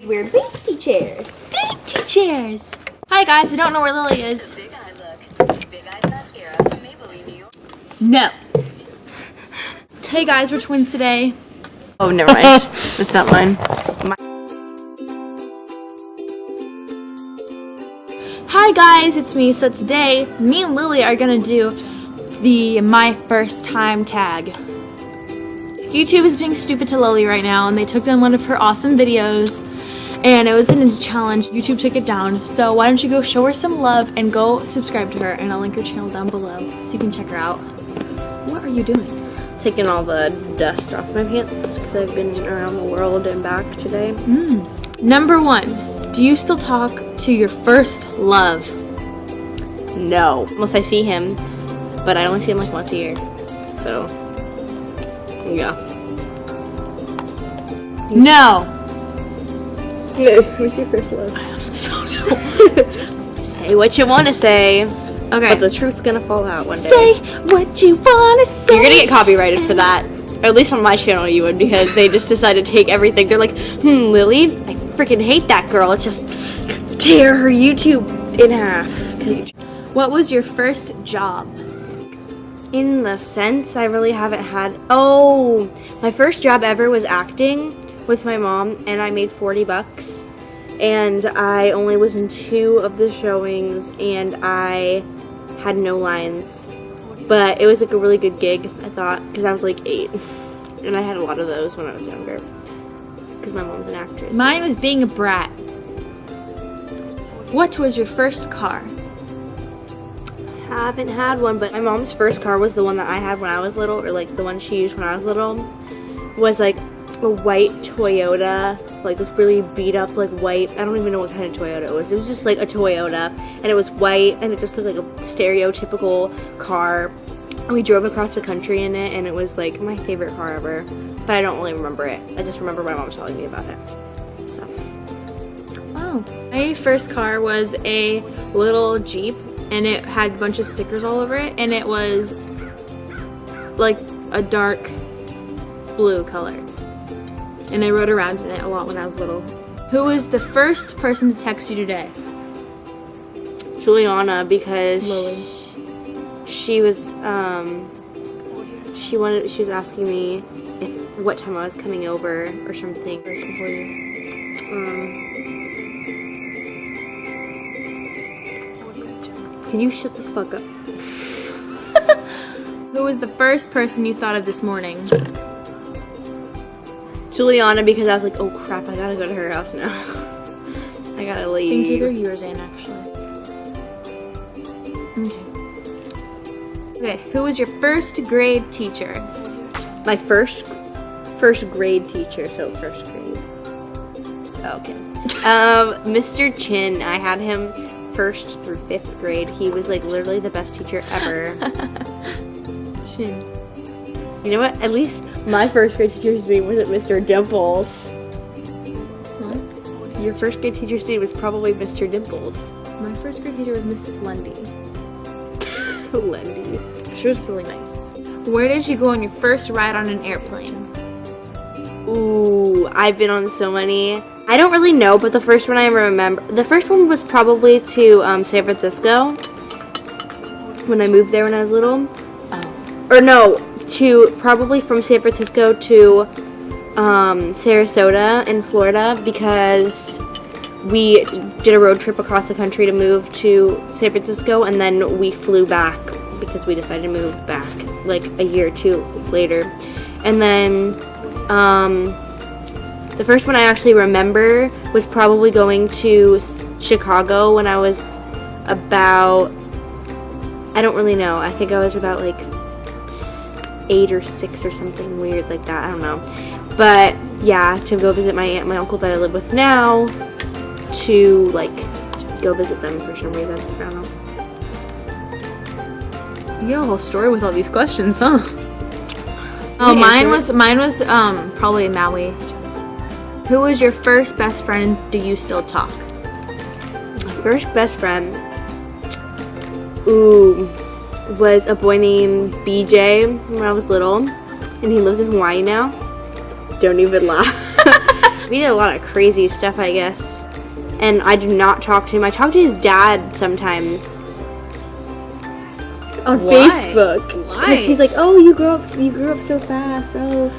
We're beastie chairs. Beastie chairs. Hi guys, I don't know where Lily is. Big eye look. Big eyes mascara from Maybelline, New York. No. Hey guys, we're twins today. Oh, never mind. It's not mine. Hi guys, it's me. So today, me and Lily are gonna do the my first time tag. YouTube is being stupid to Lily right now, and they took down one of her awesome videos, and it was a ninja challenge. YouTube took it down, so why don't you go show her some love and go subscribe to her, and I'll link her channel down below so you can check her out. What are you doing? Taking all the dust off my pants because I've been around the world and back today. Number 1, do you still talk to your first love? No, unless I see him, but I only see him like once a year. So, yeah. No. Who's your first love? I don't know. Say what you want to say. Okay. But the truth's gonna fall out one day. Say what you wanna say. You're gonna get copyrighted for that. Or at least on my channel you would, because they just decided to take everything. They're like, Lily, I freaking hate that girl. Let's just tear her YouTube in half. What was your first job? In the sense, I really haven't had... Oh, my first job ever was acting with my mom, and I made 40 bucks. And I only was in 2 of the showings, and I had no lines. But it was like a really good gig, I thought, because I was like 8. And I had a lot of those when I was younger, because my mom's an actress. Mine was being a brat. What was your first car? Haven't had one, but my mom's first car was the one that I had when I was little, or like the one she used when I was little. Was like a white Toyota, like this really beat up like white, I don't even know what kind of Toyota it was. It was just like a Toyota, and it was white, and it just looked like a stereotypical car. And we drove across the country in it, and it was like my favorite car ever. But I don't really remember it. I just remember my mom telling me about it. So. Oh. My first car was a little Jeep, and it had a bunch of stickers all over it, and it was like a dark blue color. And I rode around in it a lot when I was little. Who was the first person to text you today? Juliana, because Lily. she was she was asking me what time I was coming over or something. First before you. Can you shut the fuck up? Who was the first person you thought of this morning? Juliana, because I was like, oh crap, I gotta go to her house now. I gotta leave. I think either yours and actually. Okay, who was your first grade teacher? My first grade teacher, so first grade. Oh, okay. Mr. Chin, I had him 1st through 5th grade. He was like literally the best teacher ever. Chin. You know what? At least my first grade teacher's name wasn't Mr. Dimples. Huh? Your first grade teacher's name was probably Mr. Dimples. My first grade teacher was Mrs. Lundy. Lundy. She was really nice. Where did you go on your first ride on an airplane? Ooh, I've been on so many. I don't really know, but the first one I remember, the first one was probably to San Francisco when I moved there when I was little. Oh. Or no, to probably from San Francisco to Sarasota in Florida, because we did a road trip across the country to move to San Francisco, and then we flew back because we decided to move back like a year or 2 later. And then the first one I actually remember was probably going to Chicago when I was about, I don't really know, I think I was about like 8 or 6 or something weird like that, I don't know. But yeah, to go visit my aunt and my uncle that I live with now, to like go visit them for some reason, I don't know. You got a whole story with all these questions, huh? Oh, mine was probably Maui. Who was your first best friend? Do you still talk? My first best friend, was a boy named BJ when I was little, and he lives in Hawaii now. Don't even laugh. We did a lot of crazy stuff, I guess. And I do not talk to him. I talk to his dad sometimes on Facebook. Why? Because he's like, oh, you grew up so fast. Oh,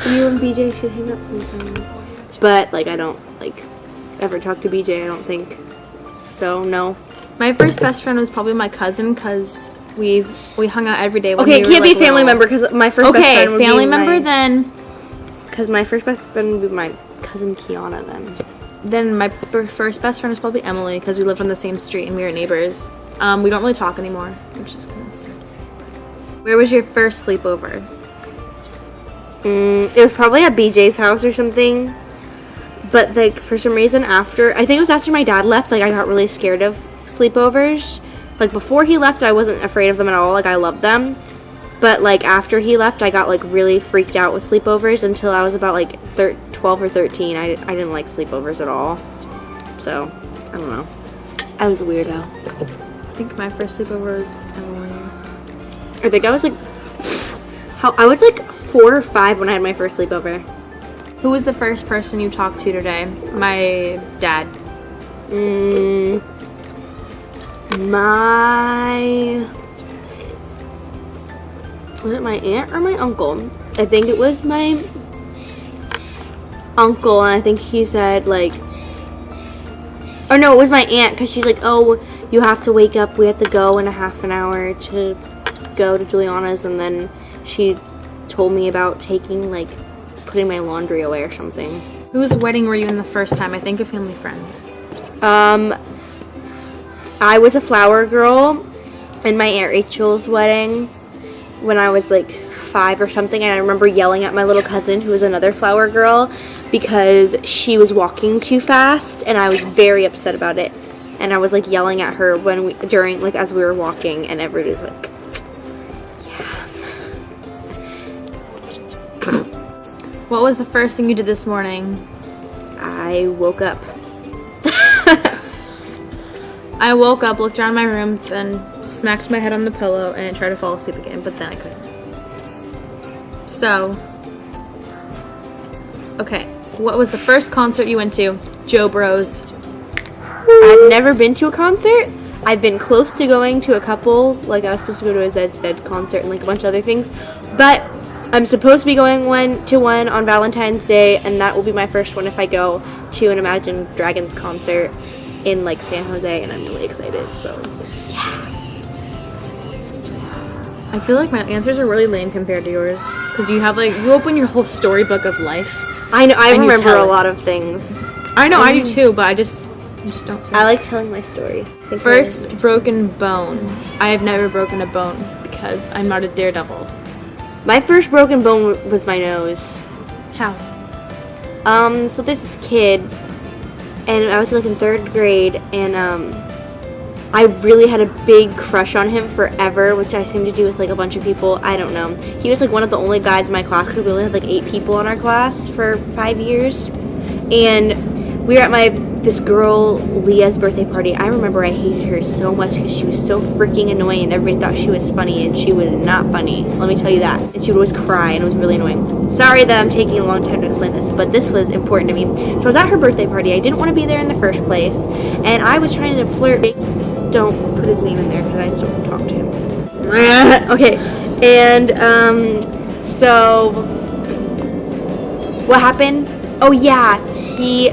you and BJ should hang out sometime. But like, I don't like ever talk to BJ. I don't think. So no. My first best friend was probably my cousin because we hung out every day. When Okay, we it can't were, be like, a family little. member because my first best friend would be family member then. Because my first best friend would be my cousin Kiana then. Then my first best friend was probably Emily because we lived on the same street and we were neighbors. We don't really talk anymore, which is kind of sad. Where was your first sleepover? It was probably at BJ's house or something. But like for some reason I think it was after my dad left, like I got really scared of sleepovers. Like before he left, I wasn't afraid of them at all. Like I loved them. But like after he left, I got like really freaked out with sleepovers until I was about like 12 or 13. I didn't like sleepovers at all. So, I don't know. I was a weirdo. I think my first sleepover was Emily's. I think I was like, I was like 4 or 5 when I had my first sleepover. Who was the first person you talked to today? My dad. Was it my aunt or my uncle? I think it was my uncle, and I think he said like, or no, it was my aunt because she's like, oh, you have to wake up. We have to go in a half an hour to go to Juliana's, and then she told me about putting my laundry away or something. Whose wedding were you in the first time? I think of family friends. I was a flower girl in my Aunt Rachel's wedding when I was like 5 or something, and I remember yelling at my little cousin who was another flower girl because she was walking too fast, and I was very upset about it. And I was like yelling at her as we were walking, and everybody was like, yeah. What was the first thing you did this morning? I woke up. I woke up, looked around my room, then smacked my head on the pillow and tried to fall asleep again, but then I couldn't. So, okay, what was the first concert you went to? Joe Bros. I've never been to a concert. I've been close to going to a couple. Like I was supposed to go to a Zed concert and like a bunch of other things, but I'm supposed to be going to one on Valentine's Day, and that will be my first one if I go to an Imagine Dragons concert in like San Jose, and I'm really excited. So yeah. I feel like my answers are really lame compared to yours because you have you open your whole storybook of life. I know. I and you remember tell a it. lot of things. I know, I do too, but I just don't say I like telling my stories. First broken bone. I have never broken a bone because I'm not a daredevil. My first broken bone was my nose. How? So there's this kid, and I was like in 3rd grade, and I really had a big crush on him forever, which I seem to do with like a bunch of people. I don't know. He was like one of the only guys in my class because we only had like 8 people in our class for 5 years, and we were at this girl Leah's birthday party. I remember I hated her so much because she was so freaking annoying, and everybody thought she was funny, and she was not funny. Let me tell you that. And she would always cry, and it was really annoying. Sorry that I'm taking a long time to explain this, but this was important to me. So I was at her birthday party. I didn't want to be there in the first place, and I was trying to flirt. Don't put his name in there because I just don't talk to him. Okay, and so what happened? Oh yeah, he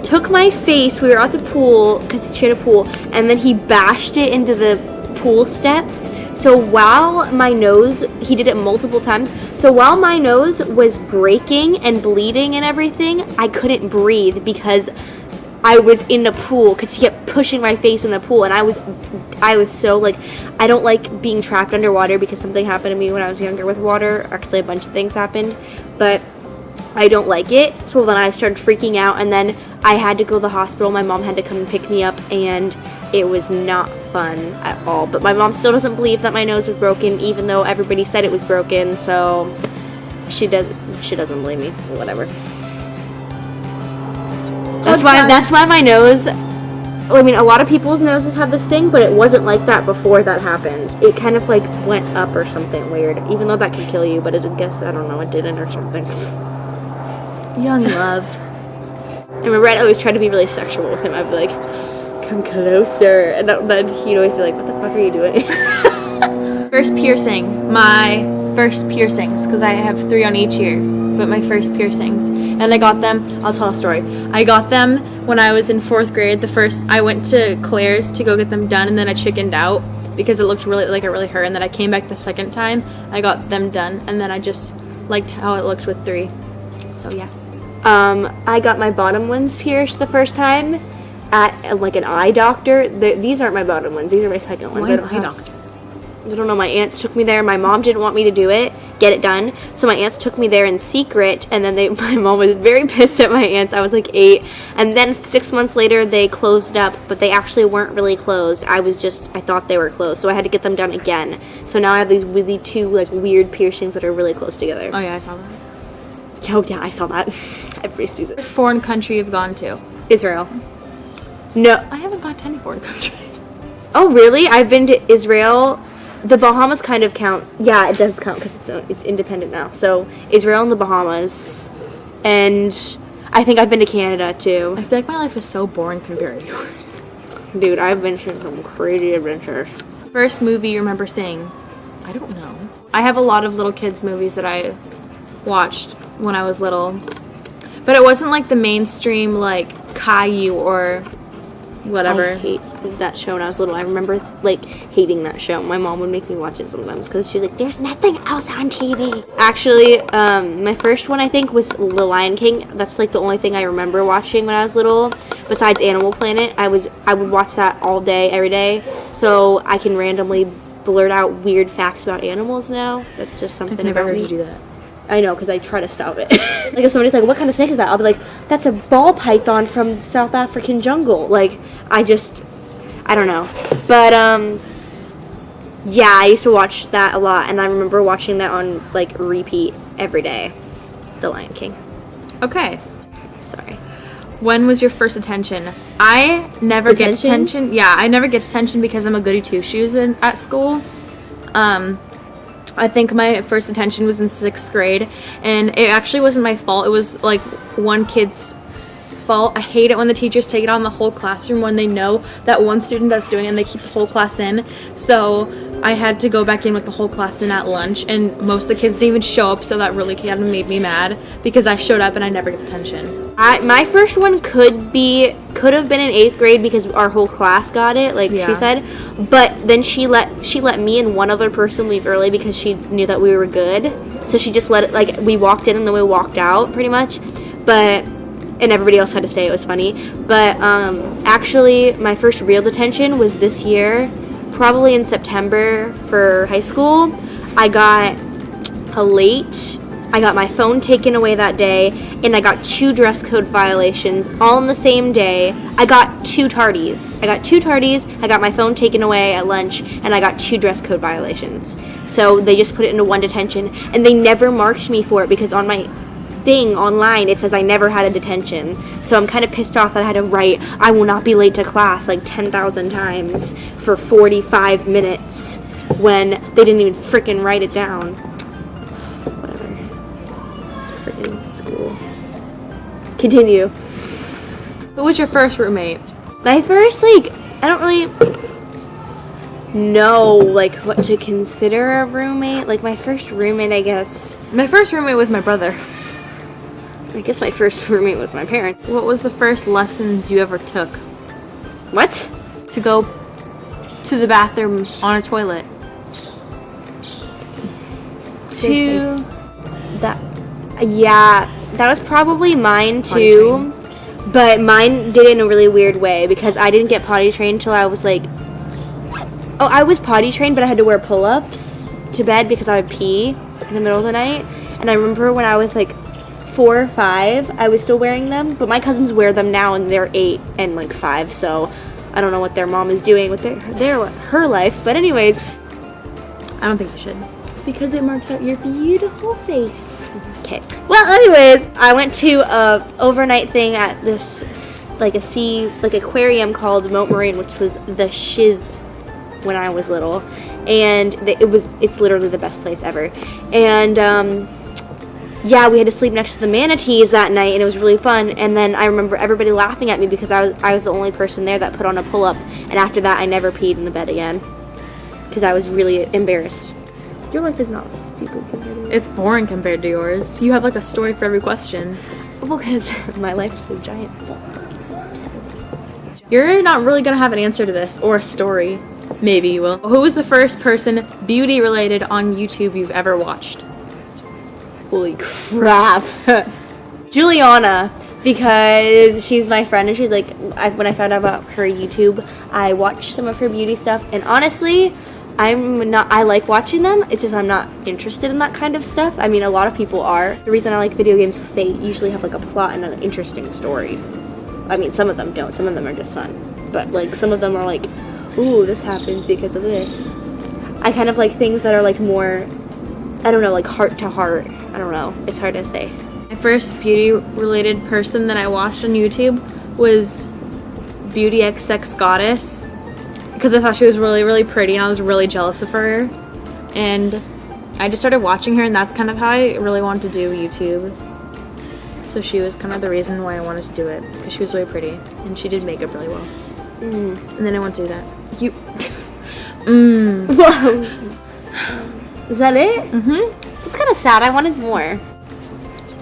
took my face. We were at the pool because she had a pool, and then he bashed it into the pool steps. So while my nose, he did it multiple times. So while my nose was breaking and bleeding and everything, I couldn't breathe because I was in the pool because he kept pushing my face in the pool, and I was so like, I don't like being trapped underwater because something happened to me when I was younger with water. Actually, a bunch of things happened, but I don't like it. So then I started freaking out, and then I had to go to the hospital. My mom had to come and pick me up, and it was not fun at all. But my mom still doesn't believe that my nose was broken, even though everybody said it was broken. So she doesn't believe me. Whatever. That's why my nose. I mean, a lot of people's noses have this thing, but it wasn't like that before that happened. It kind of like went up or something weird, even though that could kill you. But I guess I don't know, it didn't or something. Young love. I remember I'd always try to be really sexual with him. I'd be like, come closer. And then he'd always be like, what the fuck are you doing? First piercing. My first piercings, because I have 3 on each ear, but my first piercings. And I got them, I'll tell a story. I got them when I was in 4th grade. I went to Claire's to go get them done, and then I chickened out because it looked really, like it really hurt. And then I came back the second time, I got them done, and then I just liked how it looked with 3. So yeah. I got my bottom ones pierced the first time at like an eye doctor. These aren't my bottom ones, these are my second ones. Why an eye doctor? I don't know, my aunts took me there. My mom didn't want me to get it done. So my aunts took me there in secret, and then my mom was very pissed at my aunts. I was like 8. And then 6 months later, they closed up, but they actually weren't really closed. I thought they were closed, so I had to get them done again. So now I have these really 2 like weird piercings that are really close together. Oh yeah, I saw that. Oh yeah, I saw that. Everybody sees it. First foreign country you've gone to? Israel. No. I haven't gone to any foreign country. Oh really? I've been to Israel. The Bahamas kind of count. Yeah, it does count because it's independent now. So Israel and the Bahamas, and I think I've been to Canada too. I feel like my life is so boring compared to yours. Dude, I've been to some crazy adventures. First movie you remember seeing? I don't know. I have a lot of little kids movies that I watched when I was little, but it wasn't like the mainstream like Caillou or whatever. I hate that show when I was little. I remember like hating that show. My mom would make me watch it sometimes because she was like, there's nothing else on TV. Actually, my first one I think was The Lion King. That's like the only thing I remember watching when I was little. Besides Animal Planet, I would watch that all day, every day. So I can randomly blurt out weird facts about animals now. That's just something I've never about heard me. you do that. I know, because I try to stop it. Like, if somebody's like, what kind of snake is that? I'll be like, that's a ball python from South African jungle. Like, I don't know. But, yeah, I used to watch that a lot, and I remember watching that on, like, repeat every day. The Lion King. Okay. Sorry. When was your first attention? I never get Detention? attention. Yeah, I never get attention because I'm a goody two-shoes at school. I think my first attention was in 6th grade, and it actually wasn't my fault. It was like one kid's fault. I hate it when the teachers take it on the whole classroom when they know that one student that's doing it and they keep the whole class in. So I had to go back in with the whole class in at lunch, and most of the kids didn't even show up, so that really kind of made me mad because I showed up and I never get attention. My first one could have been in 8th grade because our whole class got it, like Yeah. she said. But then she let me and one other person leave early because she knew that we were good. So she just let it, like, we walked in and then we walked out pretty much. And everybody else had to stay. It was funny. But actually, my first real detention was this year, probably in September for high school. I got my phone taken away that day, and I got 2 dress code violations all on the same day. I got 2 tardies. I got my phone taken away at lunch, and I got 2 dress code violations. So they just put it into one detention, and they never marked me for it because on my thing online it says I never had a detention. So I'm kind of pissed off that I had to write, I will not be late to class like 10,000 times for 45 minutes when they didn't even freaking write it down. School. Continue. Who was your first roommate? My first, I don't really know, what to consider a roommate. My first roommate, I guess. My first roommate was my brother. I guess my first roommate was my parents. What was the first lessons you ever took? What? To go to the bathroom on a toilet. Yeah, that was probably mine too. But mine did it in a really weird way because I didn't get potty trained until I was I was potty trained, but I had to wear pull-ups to bed because I would pee in the middle of the night. And I remember when I was 4 or 5, I was still wearing them, but my cousins wear them now and they're 8 and 5, so I don't know what their mom is doing with her life. But anyways, I don't think you should. because it marks out your beautiful face. Okay. Well, anyways, I went to a overnight thing at this aquarium called Moat Marine, which was the shiz when I was little, and it's literally the best place ever. And yeah, we had to sleep next to the manatees that night, and it was really fun. And then I remember everybody laughing at me because I was the only person there that put on a pull-up. And after that, I never peed in the bed again because I was really embarrassed. Your life is not stupid compared to It's boring compared to yours. You have like a story for every question. well, because my life is so giant. You're not really gonna have an answer to this or a story. Maybe you will. Who was the first person beauty related on YouTube you've ever watched? Holy crap. Juliana, because she's my friend and she's like, when I found out about her YouTube, I watched some of her beauty stuff, and honestly, I like watching them. It's just I'm not interested in that kind of stuff. I mean, a lot of people are. The reason I like video games is they usually have like a plot and an interesting story. I mean, some of them don't. Some of them are just fun. But like some of them are like, ooh, this happens because of this. I kind of like things that are like more, I don't know, like heart to heart. I don't know. It's hard to say. My first beauty related person that I watched on YouTube was Beauty XX Goddess, because I thought she was really, really pretty and I was really jealous of her. And I just started watching her, and that's kind of how I really wanted to do YouTube. So she was kind of the reason why I wanted to do it, because she was really pretty and she did makeup really well. And then I want to do that. You. Whoa. Is that it? Mm-hmm. It's kind of sad. I wanted more.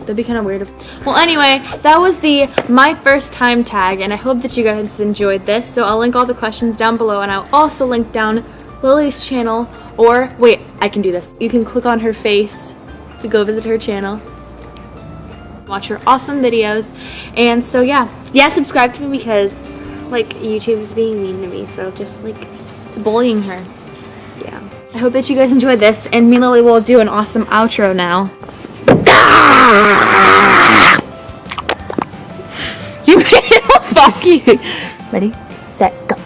That'd be kind of weird. Well, anyway, that was the my first time tag, and I hope that you guys enjoyed this. So I'll link all the questions down below, and I'll also link down Lily's channel. Or wait, I can do this. You can click on her face to go visit her channel, watch her awesome videos, and so yeah, subscribe to me because like YouTube is being mean to me. So just like, it's bullying her. yeah. I hope that you guys enjoyed this, and me and Lily will do an awesome outro now. You made it. Fuck you. Ready, set, go.